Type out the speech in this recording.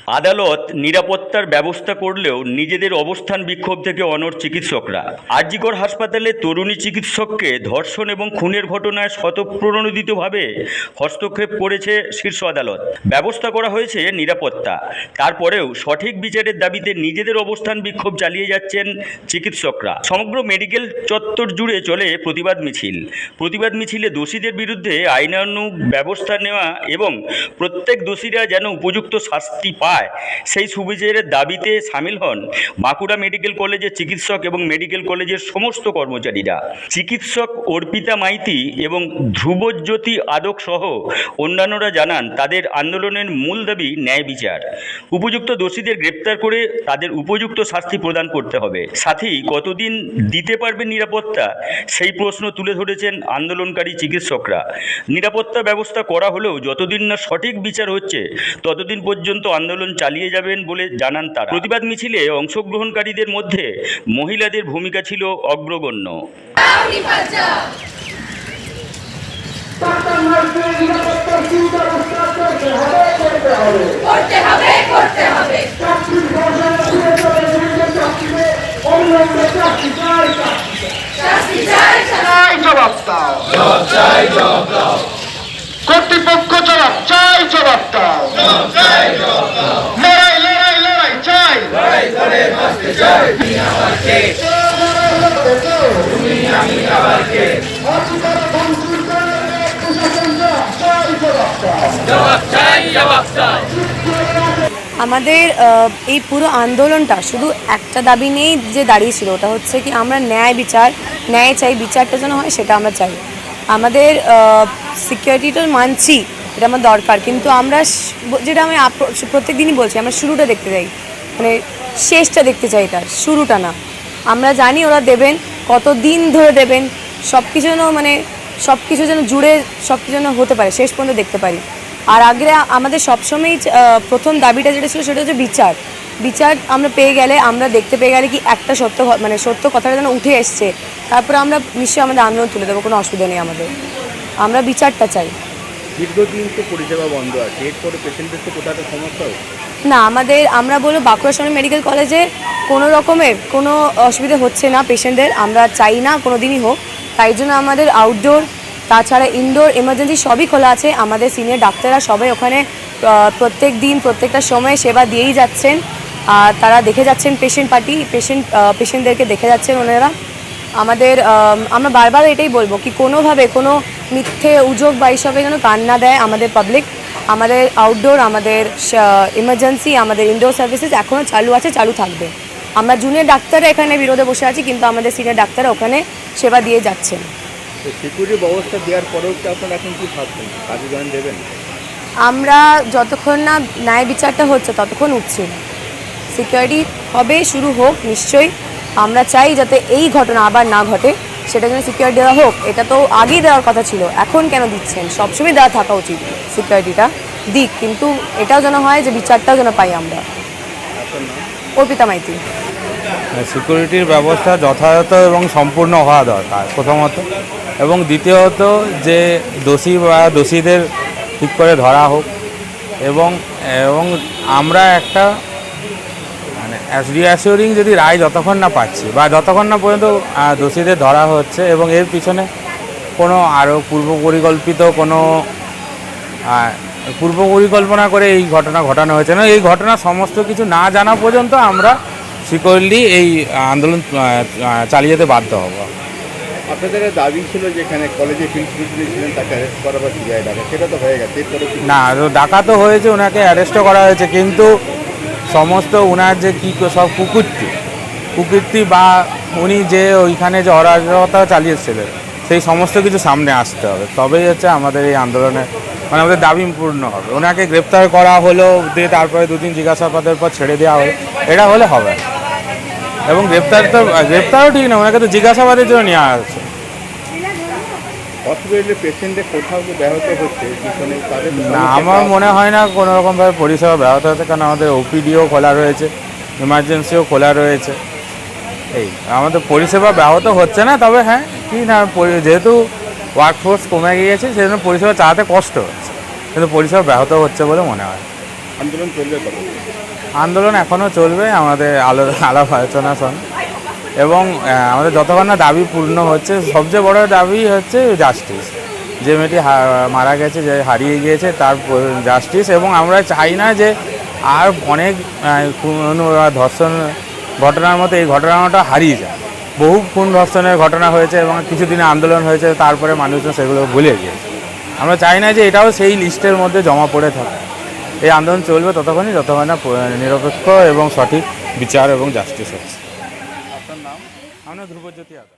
আদালত নিরাপত্তার ব্যবস্থা করলেও নিজেদের অবস্থান বিক্ষোভ থেকে অনড় চিকিৎসকরা। আরজিকর হাসপাতালে তরুণী চিকিৎসককে ধর্ষণ এবং খুনের ঘটনায় স্বতঃপ্রণোদিতভাবে হস্তক্ষেপ করেছে শীর্ষ আদালত। ব্যবস্থা করা হয়েছে নিরাপত্তা, তারপরেও সঠিক বিচারের দাবিতে নিজেদের অবস্থান বিক্ষোভ চালিয়ে যাচ্ছেন চিকিৎসকরা। সমগ্র মেডিকেল চত্বর জুড়ে চলে প্রতিবাদ মিছিল। প্রতিবাদ মিছিলে দোষীদের বিরুদ্ধে আইনানুগ ব্যবস্থা নেওয়া এবং প্রত্যেক দোষীরা যেন উপযুক্ত শাস্তি পায় সেই সুবিচারের দাবিতে সামিল হন বাঁকুড়া মেডিকেল কলেজের চিকিৎসক এবং মেডিকেল কলেজের সমস্ত কর্মচারীরা। চিকিৎসক অর্পিতা মাইতি এবং ধ্রুবজ্যোতি আদক সহ অন্যান্যরা জানান তাদের আন্দোলনের মূল দাবি ন্যায় বিচার। উপযুক্ত দোষীদের গ্রেপ্তার করে তাদের উপযুক্ত শাস্তি প্রদান করতে হবে। সাথেই কতদিন দিতে পারবে নিরাপত্তা সেই প্রশ্ন তুলে ধরেছেন আন্দোলনকারী চিকিৎসকরা। নিরাপত্তা ব্যবস্থা করা হলেও যতদিন না সঠিক বিচার হচ্ছে ততদিন পর্যন্ত আন্দোলন চালিয়ে যাবেন বলে জানান তারা। প্রতিবাদ মিছিলে অংশগ্রহণকারীদের মধ্যে মহিলাদের ভূমিকা ছিল অগ্রগণ্য। কর্তৃপক্ষ জবাব চাই, জবাব দাও। লড়াই লড়াই লড়াই চাই, লড়াই করে বাঁচতে চাই। আমাদের এই পুরো আন্দোলনটা শুধু একটা দাবি নিয়েই যে দাঁড়িয়েছিল, ওটা হচ্ছে কি আমরা ন্যায় বিচার, ন্যায় চাই, বিচারটা যেন হয় সেটা আমরা চাই। আমাদের সিকিউরিটিটা মানছি, এটা আমার দরকার, কিন্তু আমরা যেটা আমি প্রত্যেক দিনই বলছি, আমরা শুরুটা দেখতে চাই, মানে শেষটা দেখতে চাই, তার শুরুটা না। আমরা জানি ওরা দেবেন, কত দিন ধরে দেবেন, সব কিছু যেন মানে সব কিছু যেন জুড়ে সব কিছু যেন হতে পারে, শেষ পর্যন্ত দেখতে পারি। আর আগে আমাদের সবসময়ই প্রথম দাবিটা যেটা ছিল সেটা হচ্ছে বিচার। বিচার আমরা পেয়ে গেলে, আমরা দেখতে পেয়ে গেলে কি একটা সত্য মানে সত্য কথাটা যেন উঠে এসছে, তারপরে আমরা নিশ্চয়ই আমাদের আন্দোলন তুলে দেবো, কোনো অসুবিধা নেই আমাদের। আমরা বিচারটা চাই। দীর্ঘদিন তো পরিষেবা বন্ধ আছে, এরপরে পেশেন্টদের তো কোথাও একটা সমস্যা হবে না, আমরা বলবো বাঁকুড়া শহর মেডিকেল কলেজে কোনো রকমের কোনো অসুবিধা হচ্ছে না পেশেন্টদের, আমরা চাই না কোনো দিনই হোক। তাই জন্য আমাদের আউটডোর, তাছাড়া ইনডোর এমার্জেন্সি সবই খোলা আছে। আমাদের সিনিয়র ডাক্তাররা সবাই ওখানে প্রত্যেক দিন প্রত্যেকটা সময় সেবা দিয়েই যাচ্ছেন। আর তারা দেখে যাচ্ছেন পেশেন্টদেরকে দেখে যাচ্ছেন ওনারা। আমরা বারবার এটাই বলবো কি কোনোভাবে কোনো মিথ্যে উযোগ বা এইসবে যেন কান না দেয় আমাদের পাবলিক। আমাদের আউটডোর, আমাদের এমার্জেন্সি, আমাদের ইনডোর সার্ভিসেস এখনও চালু আছে, চালু থাকবে। আমরা জুনিয়র ডাক্তাররা এখানে বিরোধে বসে আছি, কিন্তু আমাদের সিনিয়র ডাক্তাররা ওখানে সেবা দিয়ে যাচ্ছেন। সিকিউরিটি ব্যবস্থা দেওয়ার পরেও কি আপনারা এখন কি ভাবছেন, কাজে জয়েন দেবেন? আমরা যতক্ষণ না ন্যায় বিচারটা হচ্ছে ততক্ষণ উঠছি না। সিকিউরিটি হবে, শুরু হোক নিশ্চয়ই। আমরা চাই যাতে এই ঘটনা আবার না ঘটে, সেটা যেন সিকিউরিটি দেওয়া হোক। এটা তো আগেই দেওয়ার কথা ছিল, এখন কেন দিচ্ছেন? সবসময় দেওয়া থাকা উচিত, সিকিউরিটিটা দিক, কিন্তু এটাও যেন হয় যে বিচারটাও যেন পাই আমরা। অর্পিতা মাইতি। সিকিউরিটির ব্যবস্থা যথাযথ এবং সম্পূর্ণ হওয়া দরকার প্রথমত, এবং দ্বিতীয়ত যে দোষী বা দোষীদের ঠিক করে ধরা হোক, এবং আমরা একটা মানে রিঅ্যাসিওরিং যদি রায় যতক্ষণ না পাচ্ছি বা যতক্ষণ না পর্যন্ত দোষীদের ধরা হচ্ছে এবং এর পিছনে কোনো আরও পূর্ব পরিকল্পনা করে এই ঘটনা ঘটানো হয়েছে না, এই ঘটনা সমস্ত কিছু না জানা পর্যন্ত আমরা সিকিউরলি এই আন্দোলন চালিয়ে যেতে বাধ্য হব। আপনাদের দাবি ছিল যেখানে কলেজে প্রিন্সিপাল ছিলেন তাকে অ্যারেস্ট করা বা সিবিআই ডাকা, সেটা তো হয়ে গেছে। না, ডাকা তো হয়েছে, ওনাকে অ্যারেস্টও করা হয়েছে, কিন্তু সমস্ত ওনার যে কী সব কুকীর্তি বা উনি যে ওইখানে যে অরাজকতা চালিয়েছিলেন সেই সমস্ত কিছু সামনে আসতে হবে, তবেই হচ্ছে আমাদের এই আন্দোলনে মানে আমাদের দাবি পূর্ণ হবে। ওনাকে গ্রেপ্তার করা হলো, দিয়ে তারপরে দুদিন জিজ্ঞাসাবাদের পর ছেড়ে দেওয়া হলো, এটা হলে হবে। এবং গ্রেপ্তারও ঠিক না, ওনাকে তো জিজ্ঞাসাবাদের জন্য নেওয়া হচ্ছে। না, আমার মনে হয় না কোনো রকমভাবে পরিষেবা ব্যাহত হচ্ছে, কারণ আমাদের ওপিডিও খোলা রয়েছে, এমার্জেন্সিও খোলা রয়েছে। এই আমাদের পরিষেবা ব্যাহত হচ্ছে না। তবে হ্যাঁ, কি না, যেহেতু ওয়ার্কফোর্স কমে গিয়েছে সেজন্য পরিষেবা চালাতে কষ্ট হচ্ছে, কিন্তু পরিষেবা ব্যাহত হচ্ছে বলে মনে হয়। আন্দোলন চলবে কত? আন্দোলন এখনও চলবে, আমাদের আলাপ আলোচনা শোন, এবং আমাদের যতক্ষণ না দাবি পূর্ণ হচ্ছে, সবচেয়ে বড় দাবি হচ্ছে জাস্টিস। যে মেয়েটি মারা গেছে, যে হারিয়ে গিয়েছে, তার জাস্টিস। এবং আমরা চাই না যে আর অনেক খুন বা ধর্ষণ ঘটনার মতো এই ঘটনাটা হারিয়ে যায়। বহু খুন ধর্ষণের ঘটনা হয়েছে এবং কিছুদিনে আন্দোলন হয়েছে, তারপরে মানুষজন সেগুলো ভুলে গিয়েছে। আমরা চাই না যে এটাও সেই লিস্টের মধ্যে জমা পড়ে থাকে। এই আন্দোলন চলবে যতক্ষণ না নিরপেক্ষ এবং সঠিক বিচার এবং জাস্টিস হচ্ছে। আপনার নাম? আমরা ধ্রুবজ্যোতি আকাশ।